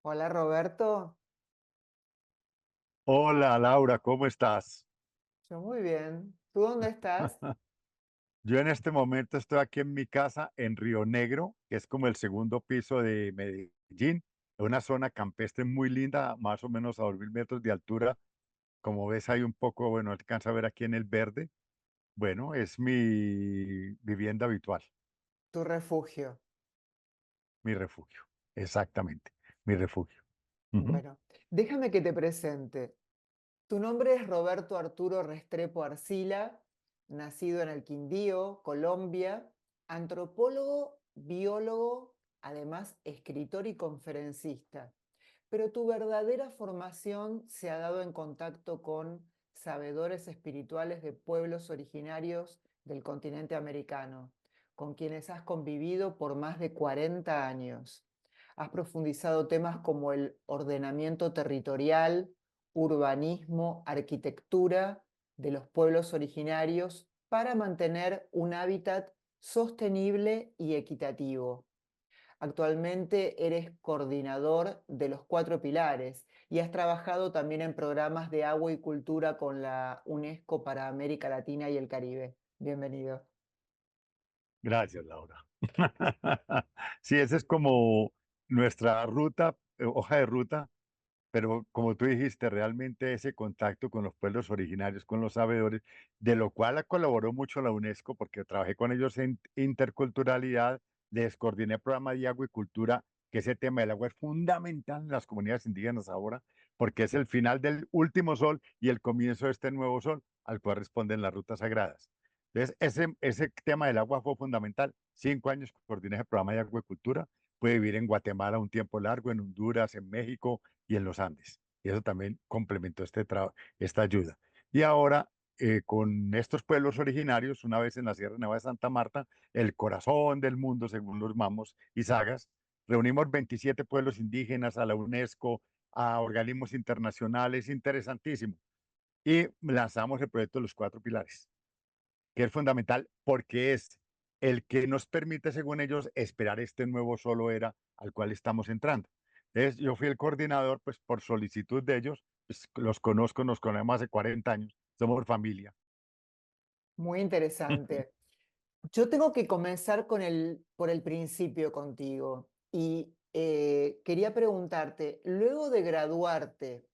Hola Roberto, Hola Laura, ¿cómo estás? yo muy bien. ¿Tú dónde estás? Yo en este momento estoy aquí en mi casa en Río Negro, que es como el segundo piso de Medellín, una zona campestre muy linda, más o menos a 2.000 metros de altura. Como ves, hay un poco, bueno, alcanza a ver aquí en el verde. Bueno, es mi vivienda habitual, Tu refugio. mi refugio. Exactamente, mi refugio. Ujú. Bueno, déjame que te presente. Tu nombre es Roberto Arturo Restrepo Arcila, nacido en el Quindío, Colombia, antropólogo, biólogo, además escritor y conferencista. Pero tu verdadera formación se ha dado en contacto con sabedores espirituales de pueblos originarios del continente americano, con quienes has convivido por más de 40 años. Has profundizado temas como el ordenamiento territorial, urbanismo, arquitectura de los pueblos originarios para mantener un hábitat sostenible y equitativo. Actualmente eres coordinador de los Cuatro Pilares y has trabajado también en programas de agua y cultura con la UNESCO para América Latina y el Caribe. Bienvenido. Gracias, Laura. Sí, esa es como nuestra ruta, hoja de ruta. Pero como tú dijiste, realmente ese contacto con los pueblos originarios, con los sabedores, de lo cual colaboró mucho la UNESCO, porque trabajé con ellos en interculturalidad, les coordiné programa de agua y cultura, que ese tema del agua es fundamental en las comunidades indígenas ahora, porque es el final del último sol y el comienzo de este nuevo sol, al cual responden las rutas sagradas. Entonces, ese tema del agua fue fundamental. 5 años coordiné ese programa de agua y cultura. Pude vivir en Guatemala un tiempo largo, en Honduras, en México y en los Andes. Y eso también complementó esta ayuda. Y ahora, con estos pueblos originarios, una vez en la Sierra Nevada de Santa Marta, el corazón del mundo, según los mamos y sagas, reunimos 27 pueblos indígenas a la UNESCO, a organismos internacionales, interesantísimo. Y lanzamos el proyecto de los Cuatro Pilares, que es fundamental porque es el que nos permite, según ellos, esperar este nuevo solo era al cual estamos entrando. Entonces, yo fui el coordinador, pues por solicitud de ellos, pues, los conozco, nos conocemos hace 40 años, somos familia. Muy interesante. Yo tengo que comenzar por el principio contigo y quería preguntarte, luego de graduarte,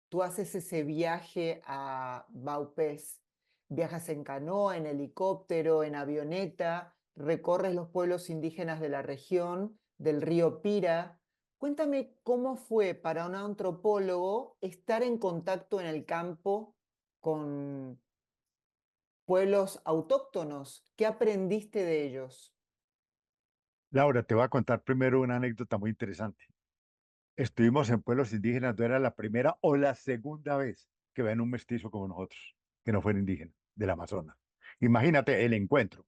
tú haces ese viaje a Vaupés, viajas en canoa, en helicóptero, en avioneta, recorres los pueblos indígenas de la región, del río Pira. Cuéntame cómo fue para un antropólogo estar en contacto en el campo con pueblos autóctonos. ¿Qué aprendiste de ellos? Laura, te voy a contar primero una anécdota muy interesante. Estuvimos en pueblos indígenas, no era la primera o la segunda vez que ven un mestizo como nosotros, que no fuera indígena, del Amazonas. Imagínate el encuentro.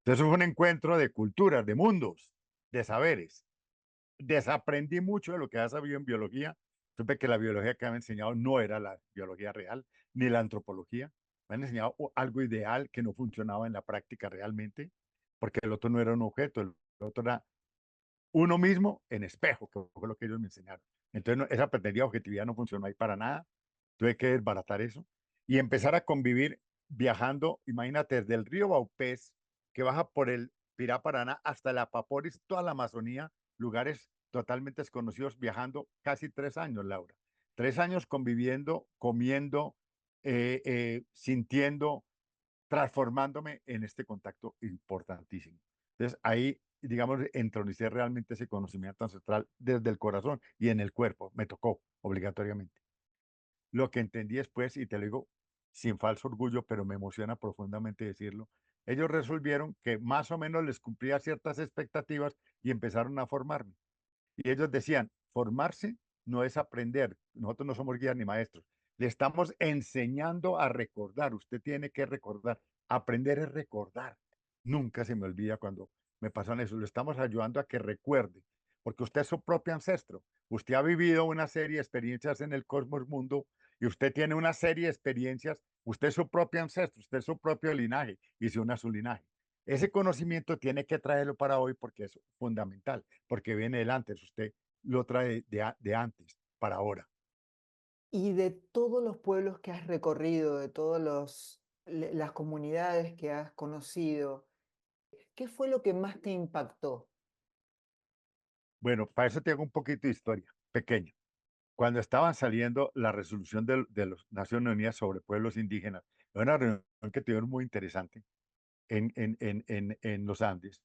Entonces fue un encuentro de culturas, de mundos, de saberes. Desaprendí mucho de lo que había sabido en biología. Supe que la biología que me habían enseñado no era la biología real, ni la antropología. Me han enseñado algo ideal que no funcionaba en la práctica realmente, porque el otro no era un objeto, el otro era uno mismo en espejo, que fue lo que ellos me enseñaron. Entonces, esa pretendia objetividad no funcionó ahí para nada. Tuve que desbaratar eso y empezar a convivir viajando, imagínate, desde el río Baupés, que baja por el Pirá Paraná hasta la Paporis, toda la Amazonía, lugares totalmente desconocidos, viajando casi 3 años, Laura. 3 años conviviendo, comiendo, sintiendo, transformándome en este contacto importantísimo. Entonces ahí, digamos, entronicé realmente ese conocimiento ancestral desde el corazón y en el cuerpo. Me tocó obligatoriamente. Lo que entendí después, y te lo digo sin falso orgullo, pero me emociona profundamente decirlo, ellos resolvieron que más o menos les cumplía ciertas expectativas y empezaron a formarme. Y ellos decían, formarse no es aprender, nosotros no somos guías ni maestros, le estamos enseñando a recordar, usted tiene que recordar, aprender es recordar. Nunca se me olvida cuando me pasan eso, lo estamos ayudando a que recuerde, porque usted es su propio ancestro, usted ha vivido una serie de experiencias en el cosmos mundo y usted tiene una serie de experiencias, usted es su propio ancestro, usted es su propio linaje y se une a su linaje. Ese conocimiento tiene que traerlo para hoy porque es fundamental, porque viene del antes. Usted lo trae de antes para ahora. Y de todos los pueblos que has recorrido, de todas las comunidades que has conocido, ¿qué fue lo que más te impactó? Bueno, para eso tengo un poquito de historia, pequeña. Cuando estaban saliendo la resolución de las Naciones Unidas sobre pueblos indígenas, era una reunión que tuvieron muy interesante en los Andes.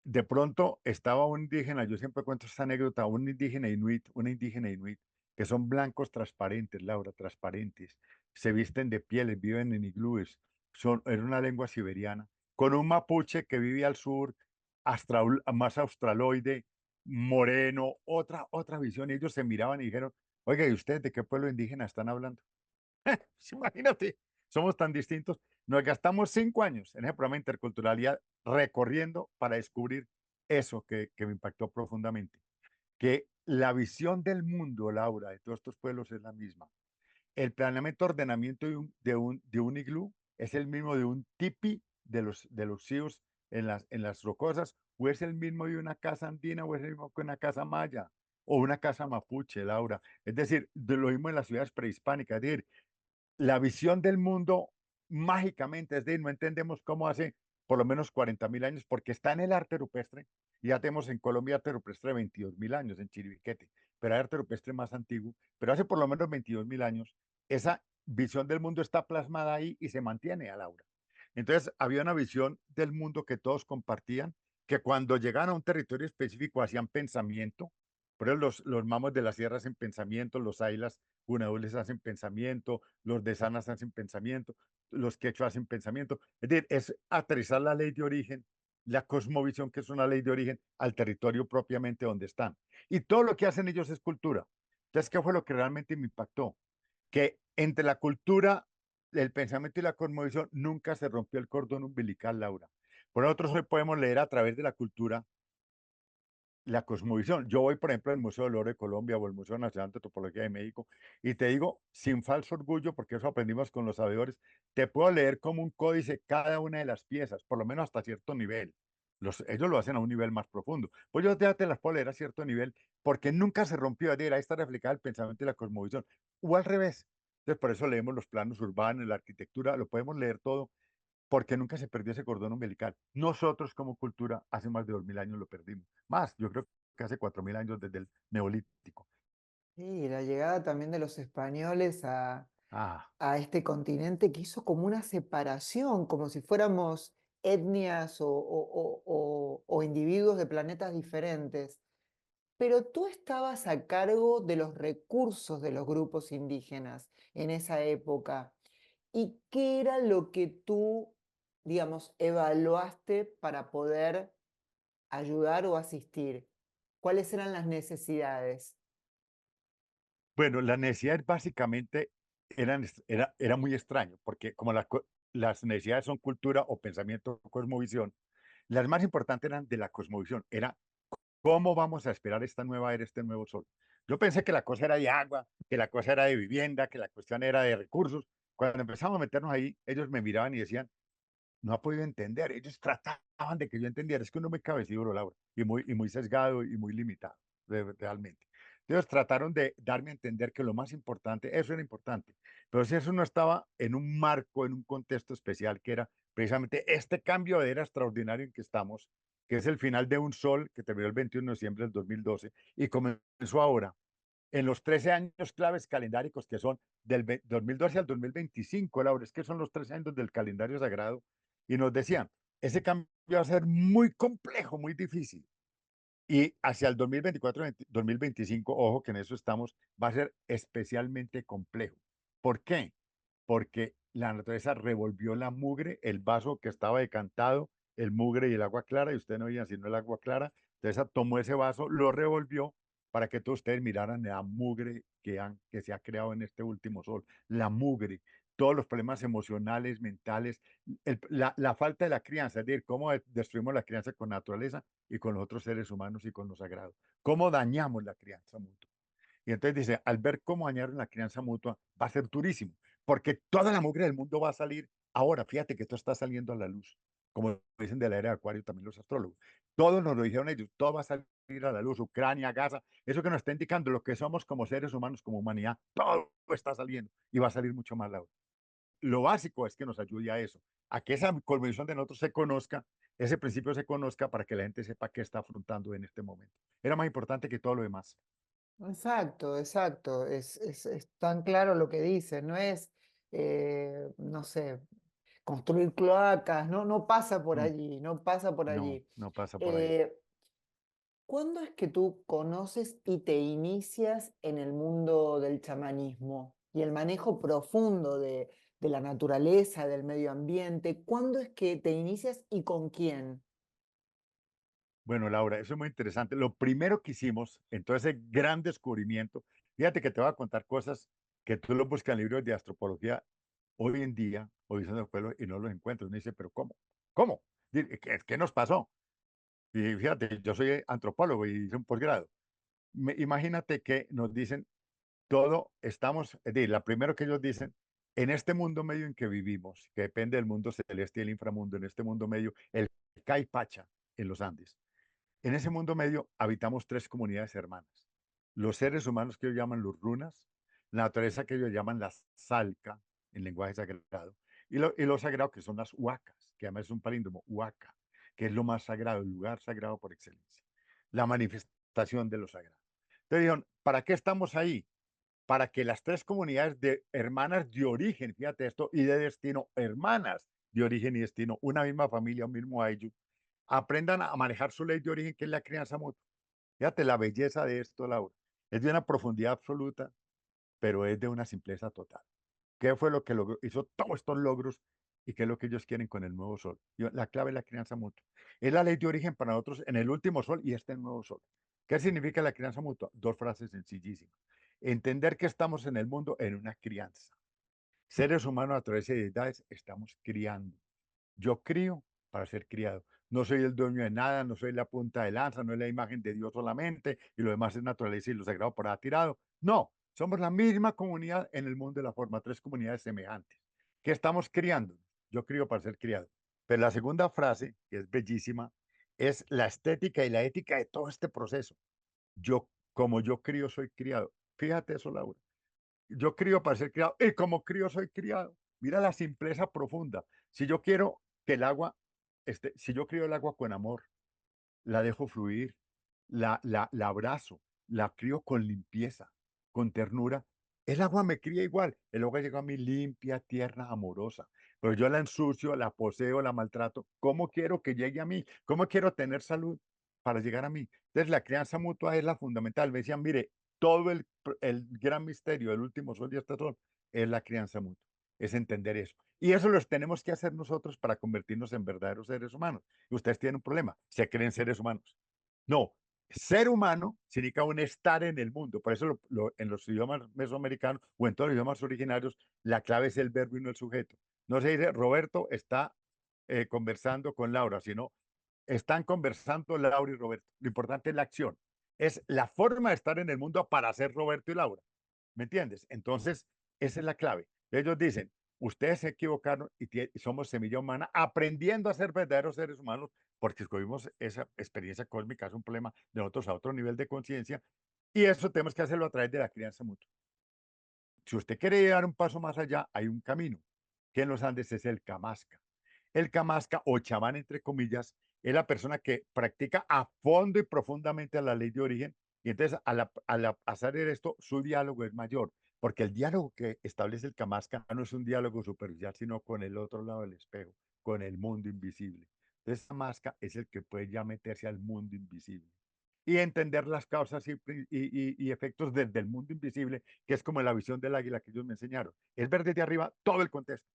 De pronto estaba un indígena, yo siempre cuento esta anécdota, un indígena inuit, una indígena inuit, que son blancos transparentes, Laura, transparentes, se visten de pieles, viven en iglúes, era una lengua siberiana, con un mapuche que vive al sur, más australoide, moreno, otra visión, y ellos se miraban y dijeron, oiga, ¿y ustedes de qué pueblo indígena están hablando? Pues imagínate, somos tan distintos. Nos gastamos 5 años en ese programa de interculturalidad recorriendo para descubrir eso que me impactó profundamente. Que la visión del mundo, Laura, de todos estos pueblos es la misma. El planeamiento, ordenamiento de un iglú es el mismo de un tipi de los sios en las rocosas, o es el mismo de una casa andina, o es el mismo que una casa maya, o una casa mapuche, Laura. Es decir, de lo mismo en las ciudades prehispánicas. Es decir, la visión del mundo mágicamente, es decir, no entendemos cómo hace por lo menos 40.000 años, porque está en el arte rupestre, y ya tenemos en Colombia arte rupestre de 22.000 años, en Chiribiquete, pero hay arte rupestre más antiguo, pero hace por lo menos 22.000 años, esa visión del mundo está plasmada ahí y se mantiene a Laura. Entonces, había una visión del mundo que todos compartían, que cuando llegaban a un territorio específico hacían pensamiento, por eso los mamos de la sierra hacen pensamiento, los ailas gunaúles hacen pensamiento, los de Sanas hacen pensamiento, los quechua hacen pensamiento. Es decir, es aterrizar la ley de origen, la cosmovisión, que es una ley de origen, al territorio propiamente donde están. Y todo lo que hacen ellos es cultura. Entonces, ¿qué fue lo que realmente me impactó? Que entre la cultura, el pensamiento y la cosmovisión nunca se rompió el cordón umbilical, Laura. Por nosotros hoy podemos leer a través de la cultura la cosmovisión. Yo voy, por ejemplo, al Museo del Oro de Colombia o el Museo Nacional de Antropología de México y te digo, sin falso orgullo, porque eso aprendimos con los sabedores, te puedo leer como un códice cada una de las piezas, por lo menos hasta cierto nivel. Ellos lo hacen a un nivel más profundo. Pues yo ya te las puedo leer a cierto nivel porque nunca se rompió. Es decir, ahí está reflejada el pensamiento y la cosmovisión. O al revés. Entonces, por eso leemos los planos urbanos, la arquitectura, lo podemos leer todo porque nunca se perdió ese cordón umbilical. Nosotros como cultura hace más de 2.000 años lo perdimos. Más, yo creo que hace 4.000 años desde el neolítico. Y la llegada también de los españoles Ah, a este continente que hizo como una separación, como si fuéramos etnias o individuos de planetas diferentes. Pero tú estabas a cargo de los recursos de los grupos indígenas en esa época. ¿Y qué era lo que tú, digamos, evaluaste para poder ayudar o asistir? ¿Cuáles eran las necesidades? bueno, las necesidades básicamente era muy extraño, porque como las necesidades son cultura o pensamiento o cosmovisión, las más importantes eran de la cosmovisión, era cómo vamos a esperar esta nueva era, este nuevo sol. Yo pensé que la cosa era de agua, que la cosa era de vivienda, que la cuestión era de recursos. Cuando empezamos a meternos ahí, ellos me miraban y decían, no ha podido entender. Ellos trataban de que yo entendiera. Es que uno es muy cabecibro, Laura, y muy sesgado y muy limitado, realmente. Entonces trataron de darme a entender que lo más importante, eso era importante, pero si eso no estaba en un marco, en un contexto especial, que era precisamente este cambio de era extraordinario en que estamos, que es el final de un sol que terminó el 21 de diciembre del 2012 y comenzó ahora, en los 13 años claves calendáricos que son del 2012 al 2025, Laura, es que son los 13 años del calendario sagrado, y nos decían, ese cambio va a ser muy complejo, muy difícil, y hacia el 2024-2025, ojo que en eso estamos, va a ser especialmente complejo. ¿Por qué? Porque la naturaleza revolvió la mugre, el vaso que estaba decantado, el mugre y el agua clara, y ustedes no veían sino el agua clara. Entonces tomó ese vaso, lo revolvió para que todos ustedes miraran la mugre que se ha creado en este último sol, la mugre, todos los problemas emocionales, mentales, la falta de la crianza, es decir, cómo destruimos la crianza con naturaleza y con los otros seres humanos y con lo sagrado, cómo dañamos la crianza mutua. Y entonces dice, al ver cómo dañaron la crianza mutua, va a ser durísimo, porque toda la mugre del mundo va a salir ahora. Fíjate que esto está saliendo a la luz, como dicen de la era de Acuario también los astrólogos. Todos nos lo dijeron ellos, todo va a salir a la luz, Ucrania, Gaza, eso que nos está indicando lo que somos como seres humanos, como humanidad, todo está saliendo y va a salir mucho más, Laura. Lo básico es que nos ayude a eso, a que esa convicción de nosotros se conozca, ese principio se conozca para que la gente sepa qué está afrontando en este momento. Era más importante que todo lo demás. Exacto, exacto. Es tan claro lo que dice. No es, no sé, construir cloacas. No, no pasa por Mm, allí, no pasa por no, allí. no pasa por ahí. Eh, ¿Cuándo es que tú conoces y te inicias en el mundo del chamanismo y el manejo profundo de la naturaleza, del medio ambiente? ¿Cuándo es que te inicias y con quién? Bueno, Laura, eso es muy interesante. Lo primero que hicimos en todo ese gran descubrimiento, fíjate que te voy a contar cosas que tú lo buscas en libros de antropología hoy en día, o dicen los pueblos, y no los encuentras. Uno dice, pero ¿cómo? ¿Cómo? ¿Qué nos pasó? Y fíjate, yo soy antropólogo y hice un posgrado. Imagínate que nos dicen todo, estamos, es decir, la primero que ellos dicen, en este mundo medio en que vivimos, que depende del mundo celeste y el inframundo, en este mundo medio, el Caipacha en los Andes. En ese mundo medio habitamos tres comunidades hermanas. Los seres humanos que ellos llaman los runas, la naturaleza que ellos llaman la salca, en lenguaje sagrado, y lo sagrado que son las huacas, que además es un palíndromo, huaca, que es lo más sagrado, el lugar sagrado por excelencia, la manifestación de lo sagrado. Entonces dijeron, ¿para qué estamos ahí? Para que las tres comunidades de hermanas de origen, fíjate esto, y de destino, hermanas de origen y destino, una misma familia, un mismo ayllu, aprendan a manejar su ley de origen, que es la crianza mutua. Fíjate la belleza de esto, Laura. Es de una profundidad absoluta, pero es de una simpleza total. ¿Qué fue lo que logró? Hizo todos estos logros y qué es lo que ellos quieren con el nuevo sol? La clave es la crianza mutua. Es la ley de origen para nosotros en el último sol y este nuevo sol. ¿Qué significa la crianza mutua? Dos frases sencillísimas. Entender que estamos en el mundo en una crianza. Seres humanos, naturaleza y deidades, estamos criando. Yo crío para ser criado. No soy el dueño de nada, no soy la punta de lanza, no es la imagen de Dios solamente y lo demás es naturaleza y lo sagrado por ahí tirado. No, somos la misma comunidad en el mundo de la forma, tres comunidades semejantes. ¿Qué estamos criando? Yo crío para ser criado. Pero la segunda frase, que es bellísima, es la estética y la ética de todo este proceso. Yo, como yo crío, soy criado. Fíjate eso, Laura. Yo crío para ser criado y como crío soy criado. Mira la simpleza profunda. Si yo quiero que el agua, si yo crío el agua con amor, la dejo fluir, la abrazo, la crío con limpieza, con ternura, el agua me cría igual. El agua llega a mí limpia, tierna, amorosa. Pero yo la ensucio, la poseo, la maltrato. ¿Cómo quiero que llegue a mí? ¿Cómo quiero tener salud para llegar a mí? Entonces, la crianza mutua es la fundamental. Me decían, mire, todo el gran misterio del último sol y este sol es la crianza mutua. Es entender eso. Y eso lo tenemos que hacer nosotros para convertirnos en verdaderos seres humanos. Y ustedes tienen un problema, se creen seres humanos. No, ser humano significa un estar en el mundo. Por eso en los idiomas mesoamericanos o en todos los idiomas originarios, la clave es el verbo y no el sujeto. No se dice Roberto está conversando con Laura, sino están conversando Laura y Roberto. Lo importante es la acción. Es la forma de estar en el mundo para ser Roberto y Laura. ¿Me entiendes? Entonces, esa es la clave. Ellos dicen, ustedes se equivocaron y somos semilla humana aprendiendo a ser verdaderos seres humanos porque escogimos esa experiencia cósmica, es un problema de nosotros a otro nivel de conciencia y eso tenemos que hacerlo a través de la crianza mutua. Si usted quiere dar un paso más allá, hay un camino, que en los Andes es el Camasca. El Camasca o chamán, entre comillas, es la persona que practica a fondo y profundamente la ley de origen y entonces al hacer esto, su diálogo es mayor, porque el diálogo que establece el Camasca no es un diálogo superficial, sino con el otro lado del espejo, con el mundo invisible. Entonces, Camasca es el que puede ya meterse al mundo invisible y entender las causas y efectos desde el mundo invisible, que es como la visión del águila que ellos me enseñaron. Es ver desde arriba todo el contexto.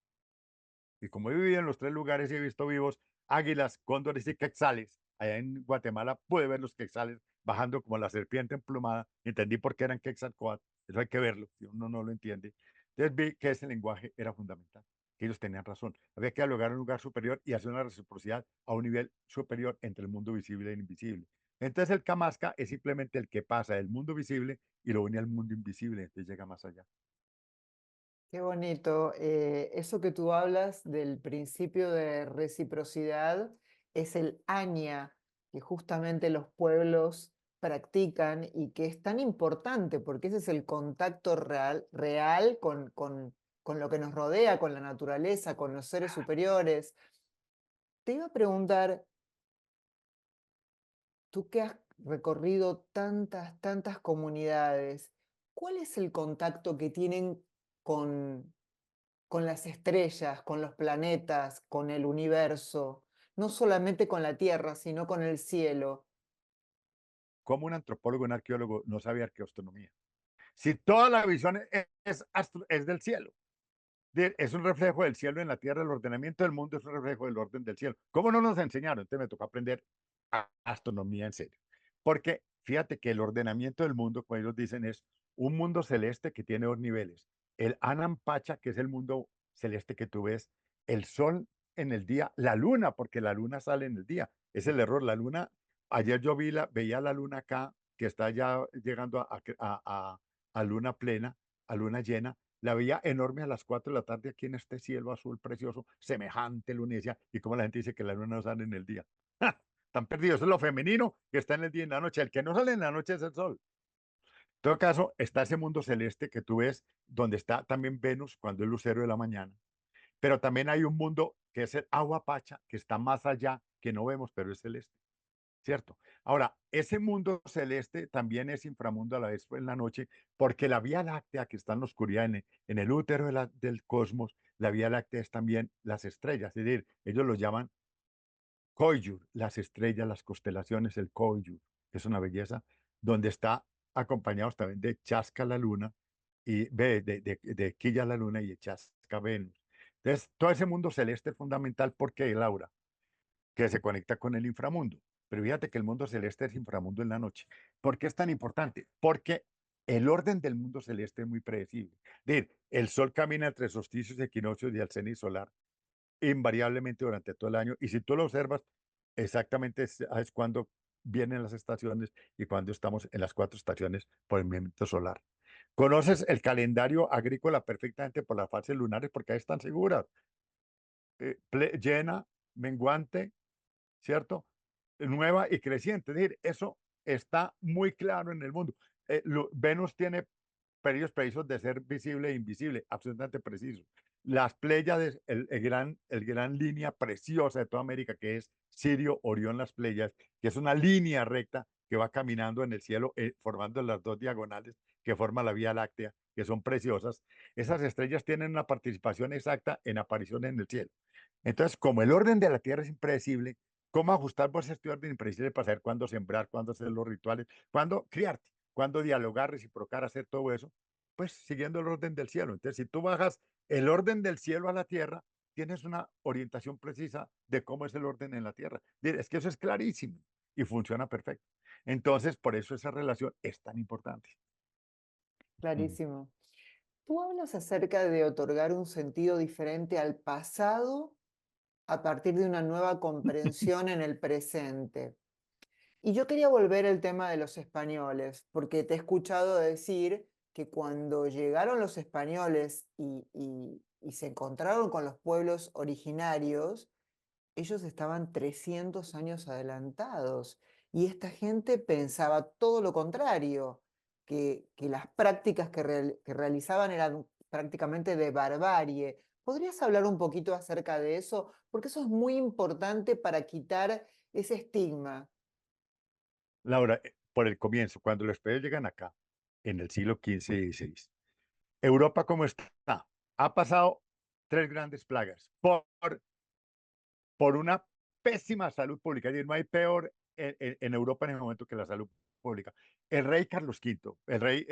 Y como he vivido en los tres lugares y he visto vivos águilas, cóndores y quetzales, allá en Guatemala pude ver los quetzales bajando como la serpiente emplumada. Entendí por qué eran quetzalcóatl. Eso hay que verlo, si uno no lo entiende. Entonces vi que ese lenguaje era fundamental, que ellos tenían razón. Había que dialogar en un lugar superior y hacer una reciprocidad a un nivel superior entre el mundo visible e invisible. Entonces el Kamasca es simplemente el que pasa del mundo visible y lo une al mundo invisible, entonces llega más allá. Qué bonito. Eso que tú hablas del principio de reciprocidad es el AñA, que justamente los pueblos practican y que es tan importante porque ese es el contacto real con lo que nos rodea, con la naturaleza, con los seres superiores. Te iba a preguntar, tú que has recorrido tantas comunidades, ¿cuál es el contacto que tienen con las estrellas, con los planetas, con el universo? No solamente con la Tierra, sino con el cielo. Como un antropólogo, un arqueólogo no sabe arqueoastronomía. Si toda la visión es del cielo, es un reflejo del cielo en la tierra, el ordenamiento del mundo es un reflejo del orden del cielo. ¿Cómo no nos enseñaron? Entonces me tocó aprender astronomía en serio. Porque fíjate que el ordenamiento del mundo, como ellos dicen, es un mundo celeste que tiene dos niveles. El Anam Pacha, que es el mundo celeste que tú ves, el sol en el día, la luna, porque la luna sale en el día. Es el error. La luna, ayer yo veía la luna acá, que está ya llegando a luna plena, a luna llena, la veía enorme a las 4 de la tarde aquí en este cielo azul precioso, semejante luna, y decía, ¿y cómo la gente dice que la luna no sale en el día? ¡Ja! Están perdidos, eso es lo femenino que está en el día y en la noche, el que no sale en la noche es el sol. En todo caso, está ese mundo celeste que tú ves, donde está también Venus cuando es lucero de la mañana, pero también hay un mundo que es el agua pacha, que está más allá, que no vemos, pero es celeste. ¿Cierto? Ahora, ese mundo celeste también es inframundo a la vez en la noche, porque la Vía Láctea, que está en la oscuridad, en el útero del cosmos, la Vía Láctea es también las estrellas, es decir, ellos lo llaman Koyur, las estrellas, las constelaciones, el Koyur, es una belleza, donde está acompañados también de Chasca la luna, y de Quilla la luna y de Chasca Venus. Entonces, todo ese mundo celeste es fundamental porque, Laura, que se conecta con el inframundo. Pero fíjate que el mundo celeste es inframundo en la noche. ¿Por qué es tan importante? Porque el orden del mundo celeste es muy predecible. Es decir, el Sol camina entre solsticios, equinoccios y el cenit solar invariablemente durante todo el año. Y si tú lo observas, exactamente es cuando vienen las estaciones y cuando estamos en las 4 estaciones por el movimiento solar. Conoces el calendario agrícola perfectamente por las fases lunares porque ahí están seguras. Llena, menguante, ¿cierto? Nueva y creciente. Es decir, eso está muy claro en el mundo. Venus tiene periodos precisos de ser visible e invisible, absolutamente preciso. Las Pléyades, el gran línea preciosa de toda América, que es Sirio Orión las Pléyades, que es una línea recta que va caminando en el cielo, formando las dos diagonales que forman la Vía Láctea, que son preciosas. Esas estrellas tienen una participación exacta en apariciones en el cielo. Entonces, como el orden de la Tierra es impredecible, ¿cómo ajustar vos este orden impredecible para saber cuándo sembrar, cuándo hacer los rituales, cuándo criarte, cuándo dialogar, reciprocar, hacer todo eso? Pues siguiendo el orden del cielo. Entonces, si tú bajas el orden del cielo a la Tierra, tienes una orientación precisa de cómo es el orden en la Tierra. Es que eso es clarísimo y funciona perfecto. Entonces, por eso esa relación es tan importante. Mm. Clarísimo. Tú hablas acerca de otorgar un sentido diferente al pasado a partir de una nueva comprensión en el presente. Y yo quería volver al tema de los españoles, porque te he escuchado decir que cuando llegaron los españoles y se encontraron con los pueblos originarios, ellos estaban 300 años adelantados y esta gente pensaba todo lo contrario, que las prácticas que realizaban eran prácticamente de barbarie. ¿Podrías hablar un poquito acerca de eso? Porque eso es muy importante para quitar ese estigma. Laura, por el comienzo, cuando los españoles llegan acá, en el siglo XV y XVI, Europa, ¿cómo está? Ha pasado 3 grandes plagas por una pésima salud pública. Es decir, no hay peor en Europa en el momento que la salud pública. El rey Carlos V, el rey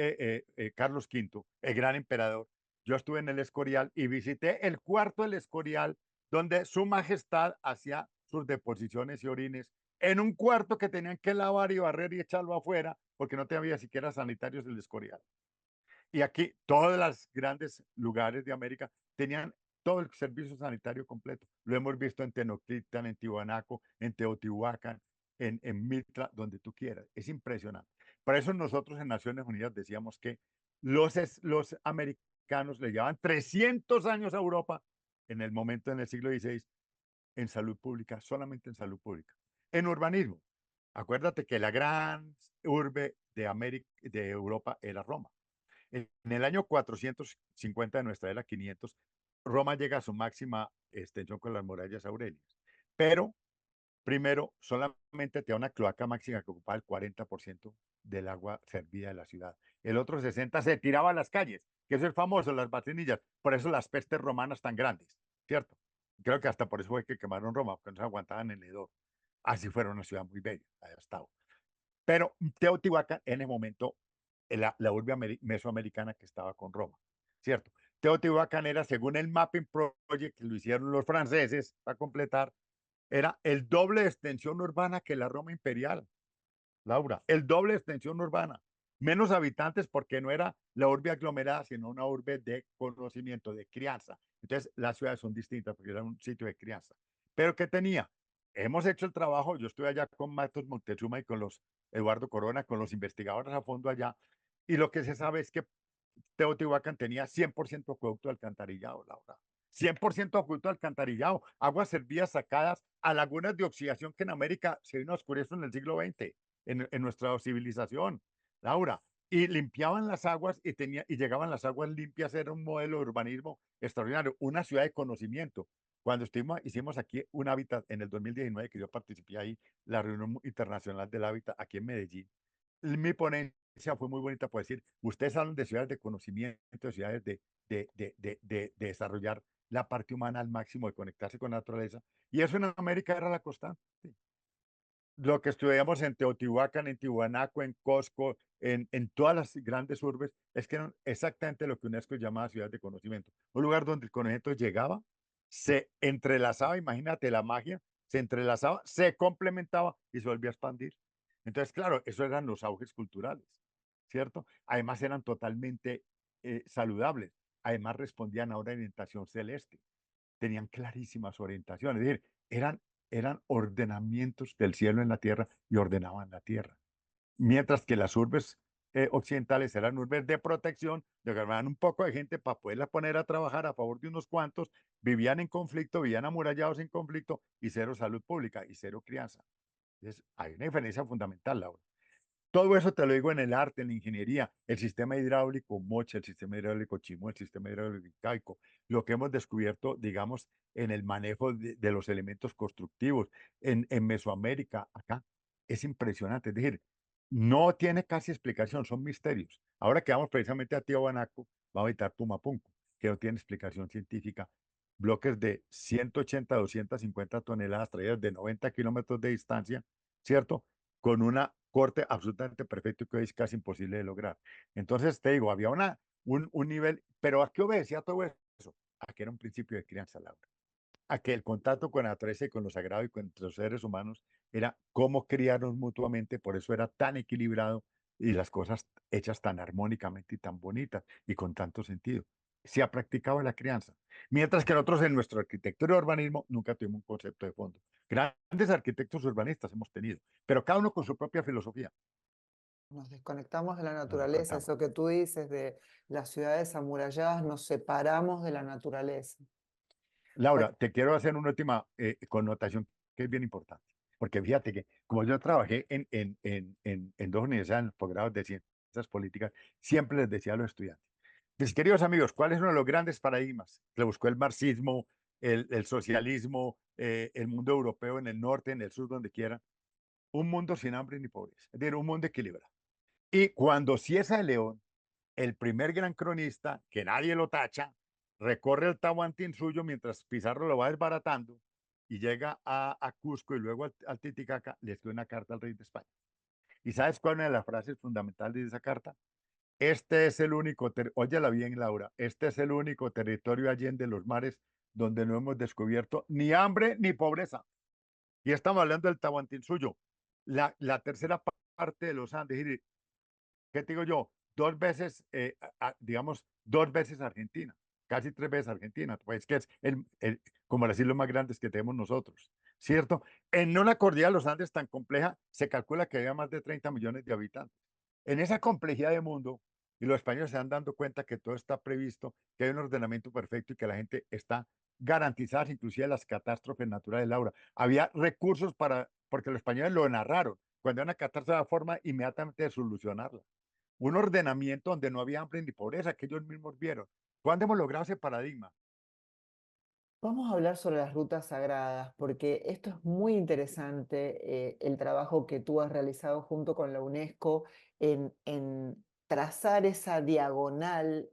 Carlos V, el gran emperador, yo estuve en el Escorial y visité el cuarto del Escorial, donde su majestad hacía sus deposiciones y orines en un cuarto que tenían que lavar y barrer y echarlo afuera, porque no había siquiera sanitarios del Escorial. Y aquí todos los grandes lugares de América tenían todo el servicio sanitario completo. Lo hemos visto en Tenochtitlan, en Tiwanaku, en Teotihuacán, en Mitra, donde tú quieras. Es impresionante. Por eso nosotros en Naciones Unidas decíamos que los americanos le llevaban 300 años a Europa en el momento en el siglo XVI en salud pública, solamente en salud pública. En urbanismo, Acuérdate que la gran urbe de América, de Europa era Roma. En el año 450 de nuestra era 500, Roma llega a su máxima extensión con las murallas Aurelias. Pero primero, solamente te da una cloaca máxima que ocupaba el 40% del agua servida de la ciudad. El otro 60% se tiraba a las calles, que eso es famoso, las batinillas. Por eso las pestes romanas tan grandes, ¿cierto? Creo que hasta por eso fue que quemaron Roma, porque no se aguantaban en el hedor. Así fuera una ciudad muy bella, haya estado. Pero Teotihuacán, en el momento, la urbe mesoamericana que estaba con Roma, ¿cierto? Teotihuacán era, según el Mapping Project que lo hicieron los franceses para completar, era el doble de extensión urbana que la Roma imperial, Laura, el doble de extensión urbana. Menos habitantes porque no era la urbe aglomerada, sino una urbe de conocimiento, de crianza. Entonces, las ciudades son distintas porque era un sitio de crianza. Pero ¿qué tenía? Hemos hecho el trabajo, yo estuve allá con Matos Montezuma y con los Eduardo Corona, con los investigadores a fondo allá, y lo que se sabe es que Teotihuacán tenía 100% acueducto alcantarillado, Laura. 100% acueducto alcantarillado, aguas servidas sacadas a lagunas de oxidación que en América se vino a oscurecer en el siglo XX, en nuestra civilización, Laura. Y limpiaban las aguas y llegaban las aguas limpias, era un modelo de urbanismo extraordinario, una ciudad de conocimiento. Cuando hicimos aquí un hábitat en el 2019, que yo participé ahí, la reunión internacional del hábitat aquí en Medellín, mi ponencia fue muy bonita por decir, ustedes hablan de ciudades de conocimiento, de ciudades de desarrollar la parte humana al máximo, de conectarse con la naturaleza, y eso en América era la constante. Lo que estudiamos en Teotihuacán, en Tiwanaku, en Cusco, en todas las grandes urbes, es que eran exactamente lo que UNESCO llamaba ciudades de conocimiento. Un lugar donde el conocimiento llegaba, se entrelazaba, imagínate la magia, se entrelazaba, se complementaba y se volvía a expandir. Entonces, claro, eso eran los auges culturales, ¿cierto? Además eran totalmente saludables. Además respondían a una orientación celeste. Tenían clarísimas orientaciones. Es decir, eran ordenamientos del cielo en la tierra y ordenaban la tierra. Mientras que las urbes occidentales eran urbes de protección, de que un poco de gente para poderla poner a trabajar a favor de unos cuantos, vivían en conflicto, vivían amurallados en conflicto y cero salud pública y cero crianza. Entonces, hay una diferencia fundamental, Laura. Todo eso te lo digo en el arte, en la ingeniería, el sistema hidráulico Mocha, el sistema hidráulico Chimú, el sistema hidráulico Caico, lo que hemos descubierto, digamos, en el manejo de los elementos constructivos en Mesoamérica, acá, es impresionante. Es decir, no tiene casi explicación, son misterios. Ahora que vamos precisamente a Tiahuanaco, vamos a visitar Pumapunco, que no tiene explicación científica. Bloques de 180, 250 toneladas traídas de 90 kilómetros de distancia, ¿cierto? Con una corte absolutamente perfecto que hoy es casi imposible de lograr. Entonces, te digo, había un nivel, pero ¿a qué obedecía todo eso? A que era un principio de crianza, Laura. A que el contacto con la naturaleza y con lo sagrado y con los seres humanos era cómo criarnos mutuamente, por eso era tan equilibrado y las cosas hechas tan armónicamente y tan bonitas y con tanto sentido. Se ha practicado la crianza. Mientras que nosotros en nuestro arquitectura y urbanismo nunca tuvimos un concepto de fondo. Grandes arquitectos urbanistas hemos tenido, pero cada uno con su propia filosofía. Nos desconectamos de la Nos naturaleza, desconectamos. eso que tú dices de las ciudades amuralladas, nos separamos de la naturaleza. Bueno, Laura, te quiero hacer una última connotación que es bien importante, porque fíjate que como yo trabajé en dos universidades, en los posgrados de ciencias políticas, siempre les decía a los estudiantes, mis queridos amigos, ¿cuáles son los grandes paradigmas que buscó el marxismo, el socialismo, el mundo europeo en el norte, en el sur, donde quiera? Un mundo sin hambre ni pobreza, es decir, un mundo equilibrado. Y cuando Ciesa de León, el primer gran cronista, que nadie lo tacha, recorre el Tahuantinsuyo mientras Pizarro lo va desbaratando y llega a Cusco y luego al Titicaca, le escribe una carta al rey de España. ¿Y sabes cuál es una de las frases fundamentales de esa carta? Este es el único, óyala bien, Laura, este es el único territorio allende los mares donde no hemos descubierto ni hambre ni pobreza. Y estamos hablando del Tahuantinsuyo, la tercera parte de los Andes. ¿Qué te digo yo? Dos veces, digamos, dos veces Argentina, casi tres veces Argentina, pues que es como las islas más grandes que tenemos nosotros, ¿cierto? En una cordillera de los Andes tan compleja, se calcula que había más de 30 millones de habitantes. En esa complejidad de mundo, y los españoles se han dando cuenta que todo está previsto, que hay un ordenamiento perfecto y que la gente está garantizada, inclusive las catástrofes naturales, Laura. Había recursos porque los españoles lo narraron, cuando iban a catarse la forma inmediatamente de solucionarla. Un ordenamiento donde no había hambre ni pobreza, que ellos mismos vieron. ¿Cuándo hemos logrado ese paradigma? Vamos a hablar sobre las rutas sagradas, porque esto es muy interesante, el trabajo que tú has realizado junto con la UNESCO en trazar esa diagonal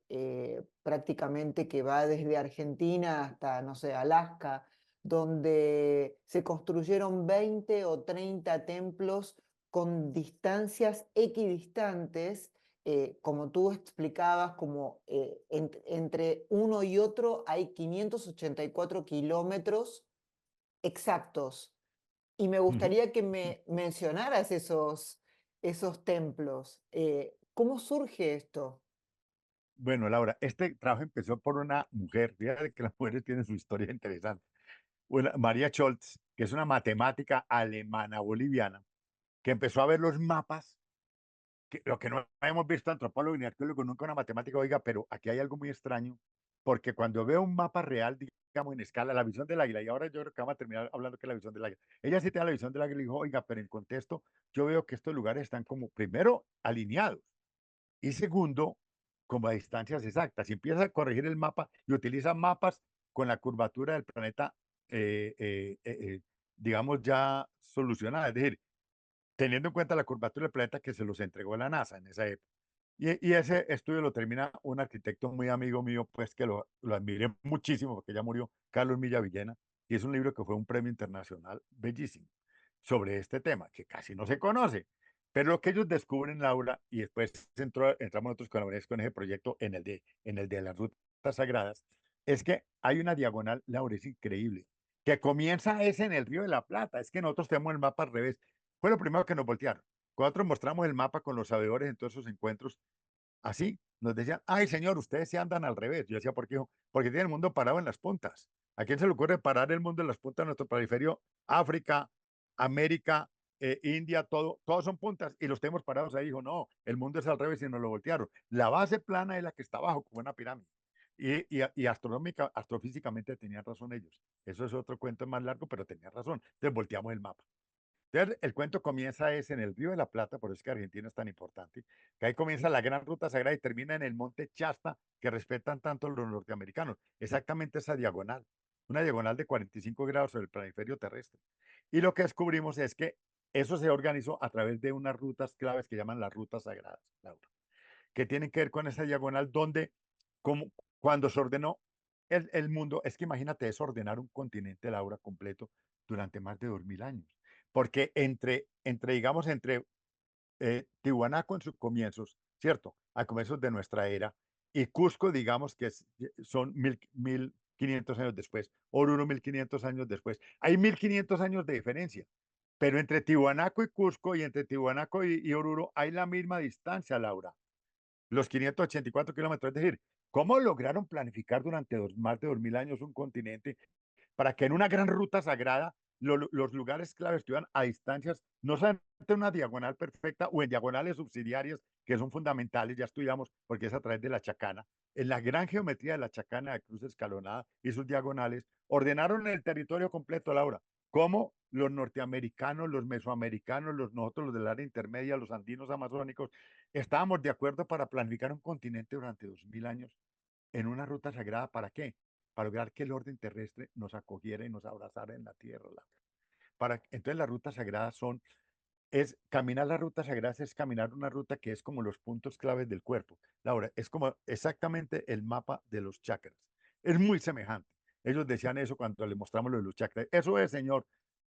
prácticamente que va desde Argentina hasta, no sé, Alaska, donde se construyeron 20 o 30 templos con distancias equidistantes, como tú explicabas, como entre uno y otro hay 584 kilómetros exactos. Y me Ujú. gustaría que me mencionaras esos templos. ¿Cómo surge esto? Bueno, Laura, este trabajo empezó por una mujer. Fíjate que las mujeres tienen su historia interesante. María Scholz, que es una matemática alemana boliviana, que empezó a ver los mapas, lo que no hemos visto antropólogo ni arqueólogo, nunca una matemática, oiga, pero aquí hay algo muy extraño, porque cuando veo un mapa real, digamos, en escala, la visión del águila, y ahora yo creo que vamos a terminar hablando que es la visión del águila. Ella sí tiene la visión del águila y dijo, oiga, pero en contexto, yo veo que estos lugares están como, primero, alineados, y segundo, como a distancias exactas. Y empieza a corregir el mapa y utiliza mapas con la curvatura del planeta, eh, eh, eh, eh, digamos, ya solucionada. Es decir, teniendo en cuenta la curvatura del planeta que se los entregó la NASA en esa época. Y ese estudio lo termina un arquitecto muy amigo mío, pues que lo admiré muchísimo, porque ya murió, Carlos Milla Villena, y es un libro que fue un premio internacional bellísimo sobre este tema, que casi no se conoce. Pero lo que ellos descubren, Laura, y después entramos nosotros colaboradores con ese proyecto en el de las rutas sagradas, es que hay una diagonal, Laura, es increíble, que comienza es en el Río de la Plata. Es que nosotros tenemos el mapa al revés. Fue lo primero que nos voltearon. Cuando nosotros mostramos el mapa con los sabedores en todos esos encuentros, así nos decían, ay señor, ustedes se andan al revés. Yo decía, ¿por qué, hijo? Porque tiene el mundo parado en las puntas. ¿A quién se le ocurre parar el mundo en las puntas de nuestro periferio? África, América, India, todos son puntas y los tenemos parados ahí. Dijo, no, el mundo es al revés y nos lo voltearon. La base plana es la que está abajo, como una pirámide. Y astronómica, astrofísicamente tenían razón ellos. Eso es otro cuento más largo, pero tenían razón. Entonces volteamos el mapa. Entonces, el cuento comienza es en el Río de la Plata, por eso es que Argentina es tan importante, que ahí comienza la gran ruta sagrada y termina en el monte Shasta, que respetan tanto los norteamericanos. Exactamente esa diagonal, una diagonal de 45 grados sobre el planiferio terrestre. Y lo que descubrimos es que eso se organizó a través de unas rutas claves que llaman las rutas sagradas, Laura, que tienen que ver con esa diagonal donde, como, cuando se ordenó el mundo, es que imagínate desordenar un continente, Laura, completo durante más de 2000 años. Porque digamos, entre Tiwanaku en sus comienzos, ¿cierto? A comienzos de nuestra era, y Cusco, digamos que son 1500 años después, Oruro 1500 años después. Hay 1500 años de diferencia, pero entre Tiwanaku y Cusco y entre Tiwanaku y Oruro hay la misma distancia, Laura, los 584 kilómetros. Es decir, ¿cómo lograron planificar durante más de 2000 años un continente para que en una gran ruta sagrada los lugares claves estuvieran a distancias, no solamente en una diagonal perfecta o en diagonales subsidiarias que son fundamentales, ya estudiamos, porque es a través de la chacana, en la gran geometría de la chacana de cruz escalonada y sus diagonales, ordenaron el territorio completo, Laura, como los norteamericanos, los mesoamericanos, nosotros los del área intermedia, los andinos amazónicos, estábamos de acuerdo para planificar un continente durante 2000 años en una ruta sagrada. ¿Para qué? Para lograr que el orden terrestre nos acogiera y nos abrazara en la tierra. Entonces las rutas sagradas caminar las rutas sagradas es caminar una ruta que es como los puntos claves del cuerpo. Laura, es como exactamente el mapa de los chakras. Es muy semejante. Ellos decían eso cuando les mostramos lo de los chakras. Eso es, señor.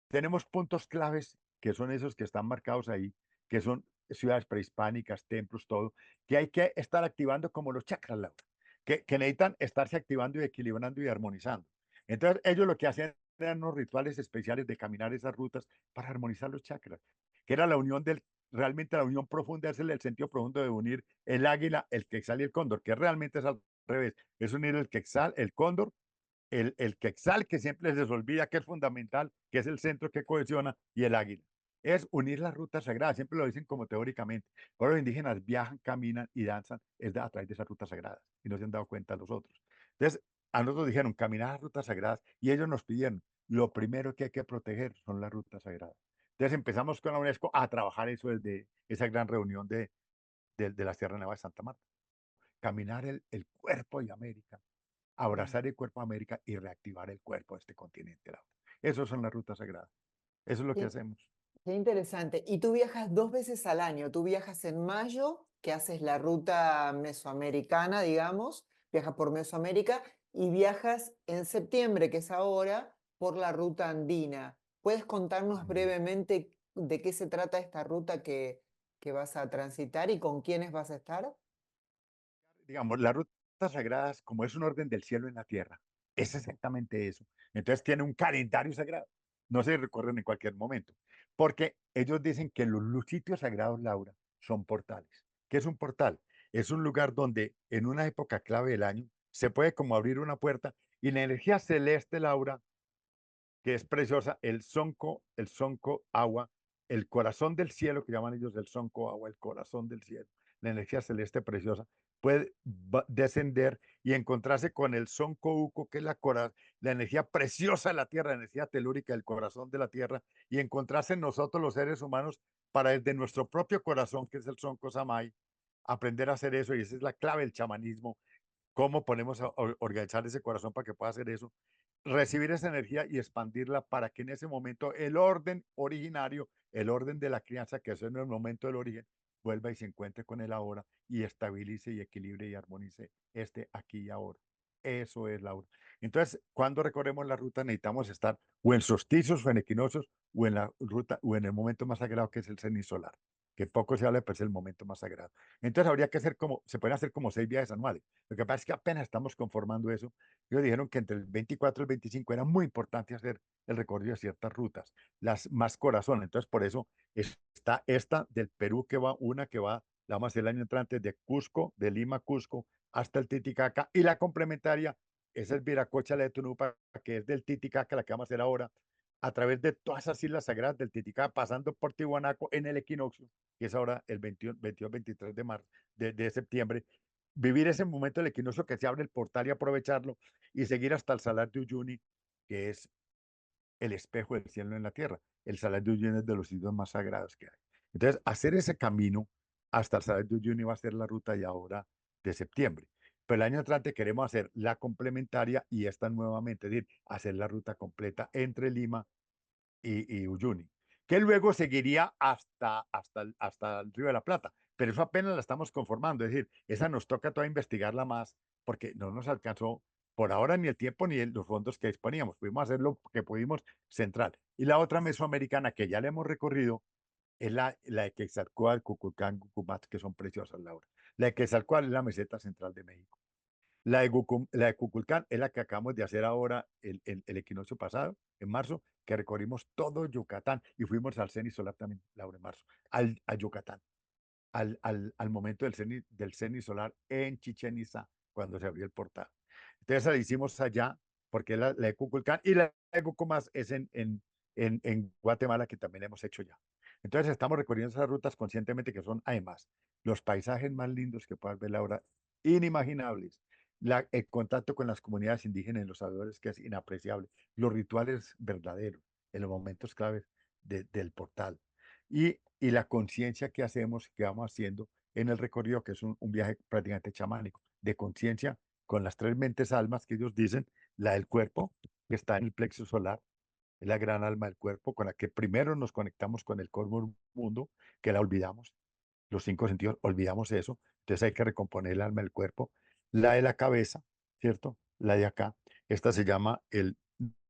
Tenemos puntos claves que son esos que están marcados ahí, que son ciudades prehispánicas, templos, todo, que hay que estar activando como los chakras, Laura, que necesitan estarse activando y equilibrando y armonizando. Entonces, ellos lo que hacían eran unos rituales especiales de caminar esas rutas para armonizar los chakras, que era la unión realmente la unión profunda, es el sentido profundo de unir el águila, el quetzal y el cóndor, que realmente es al revés, es unir el quetzal, el cóndor, el quetzal, que siempre se les olvida que es fundamental, que es el centro que cohesiona, y el águila. Es unir las rutas sagradas, siempre lo dicen como teóricamente. Pero los indígenas viajan, caminan y danzan a través de esas rutas sagradas y no se han dado cuenta los otros. Entonces, a nosotros dijeron caminar las rutas sagradas y ellos nos pidieron, lo primero que hay que proteger son las rutas sagradas. Entonces empezamos con la UNESCO a trabajar eso desde esa gran reunión de la Sierra Nevada de Santa Marta. Caminar el cuerpo de América, Mm. abrazar el cuerpo de América y reactivar el cuerpo de este continente. Esas son las rutas sagradas. Eso es lo que Qué, hacemos. qué interesante. Y tú viajas 2 veces al año. Tú viajas en mayo, que haces la ruta mesoamericana, digamos, viajas por Mesoamérica, y viajas en septiembre, que es ahora, por la ruta andina. ¿Puedes contarnos También. brevemente de qué se trata esta ruta que vas a transitar y con quiénes vas a estar? Digamos, las rutas sagradas, como es un orden del cielo en la tierra, es exactamente eso. Entonces tiene un calendario sagrado. No se recorren en cualquier momento. Porque ellos dicen que los sitios sagrados, Laura, son portales. ¿Qué es un portal? Es un lugar donde en una época clave del año se puede como abrir una puerta y la energía celeste, Laura, que es preciosa, el sonco agua, el corazón del cielo, que llaman ellos el sonco agua, el corazón del cielo, la energía celeste preciosa, puede descender y encontrarse con el sonco uco, que es la energía preciosa de la tierra, la energía telúrica del corazón de la tierra, y encontrarse en nosotros los seres humanos para desde nuestro propio corazón, que es el sonco samay, aprender a hacer eso, y esa es la clave del chamanismo, cómo ponemos a organizar ese corazón para que pueda hacer eso, recibir esa energía y expandirla para que en ese momento el orden originario, el orden de la crianza, que es en el momento del origen, vuelva y se encuentre con él ahora y estabilice y equilibre y armonice este aquí y ahora. Eso es la hora. Entonces, cuando recorremos la ruta, necesitamos estar o en solsticios o en equinoccios o en la ruta o en el momento más sagrado que es el cenit solar, que poco se habla, pero es el momento más sagrado. Entonces, habría que hacer como, se pueden hacer como 6 viajes anuales. Lo que pasa es que apenas estamos conformando eso. Ellos dijeron que entre el 24 y el 25 era muy importante hacer el recorrido de ciertas rutas, las más corazón. Entonces, por eso está esta del Perú que va, una que va, la vamos a hacer el año entrante, de Cusco, de Lima, Cusco, hasta el Titicaca. Y la complementaria, esa es Viracocha, la de Tunupa, que es del Titicaca, la que vamos a hacer ahora, a través de todas esas islas sagradas del Titicaca, pasando por Tiwanaco en el equinoccio, que es ahora el 21, 22, 23 de marzo, de septiembre, vivir ese momento del equinoccio que se abre el portal y aprovecharlo y seguir hasta el Salar de Uyuni, que es el espejo del cielo en la tierra. El Salar de Uyuni es de los sitios más sagrados que hay. Entonces, hacer ese camino hasta el Salar de Uyuni va a ser la ruta y ahora de septiembre. Pero el año entrante queremos hacer la complementaria y esta nuevamente, es decir, hacer la ruta completa entre Lima y Uyuni, que luego seguiría hasta el Río de la Plata. Pero eso apenas la estamos conformando, es decir, esa nos toca todavía investigarla más porque no nos alcanzó por ahora ni el tiempo ni los fondos que disponíamos. Pudimos hacer lo que pudimos central. Y la otra mesoamericana que ya le hemos recorrido es la de Quetzalcóatl, Cuculcán, Cucumat, que son preciosas, Laura. La de Quetzalcóatl es la meseta central de México. La de Cuculcán es la que acabamos de hacer ahora el equinoccio pasado, en marzo, que recorrimos todo Yucatán y fuimos al Ceni Solar también, Laura, en marzo, a Yucatán, al momento del Ceni Solar en Chichen Itza, cuando se abrió el portal. Entonces la hicimos allá, porque la de Cuculcán y la de Cucumas es en Guatemala, que también hemos hecho ya. Entonces estamos recorriendo esas rutas conscientemente, que son además los paisajes más lindos que puedas ver, Laura, inimaginables, el contacto con las comunidades indígenas y los sabedores, que es inapreciable, los rituales verdaderos en los momentos claves del portal y la conciencia que hacemos, que vamos haciendo en el recorrido, que es un viaje prácticamente chamánico, de conciencia con las 3 mentes almas que ellos dicen, la del cuerpo, que está en el plexo solar, es la gran alma del cuerpo, con la que primero nos conectamos con el cosmos mundo, que la olvidamos, los 5 sentidos, olvidamos eso, entonces hay que recomponer el alma del cuerpo, la de la cabeza, ¿cierto? La de acá, esta se llama el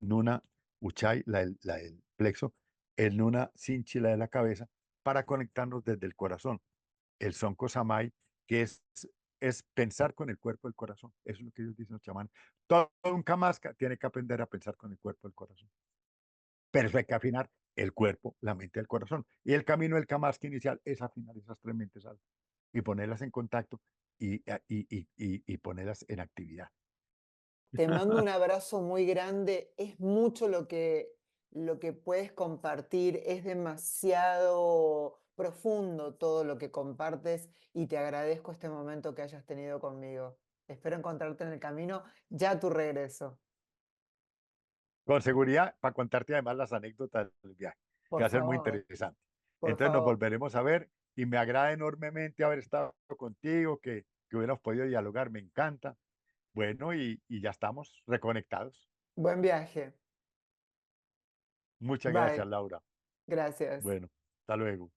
Nuna Uchai, la del plexo, el Nuna Sinchi, la de la cabeza, para conectarnos desde el corazón, el Sonko Samai, que es pensar con el cuerpo del corazón, eso es lo que ellos dicen los chamanes. Todo un Kamaska tiene que aprender a pensar con el cuerpo del corazón, pero eso hay que afinar el cuerpo, la mente y el corazón. Y el camino del Kamaska inicial es afinar esas 3 mentes altas y ponerlas en contacto y ponerlas en actividad. Te mando un abrazo muy grande. Es mucho lo que puedes compartir. Es demasiado profundo todo lo que compartes y te agradezco este momento que hayas tenido conmigo. Espero encontrarte en el camino ya a tu regreso. Con seguridad, para contarte además las anécdotas del viaje. que Por va a ser muy favor, interesante. por Entonces nos favor. volveremos a ver y me agrada enormemente haber estado contigo, que hubiéramos podido dialogar, me encanta. Bueno, y ya estamos reconectados. Buen viaje. Muchas gracias, Bye. Laura. Gracias. Bueno, hasta luego.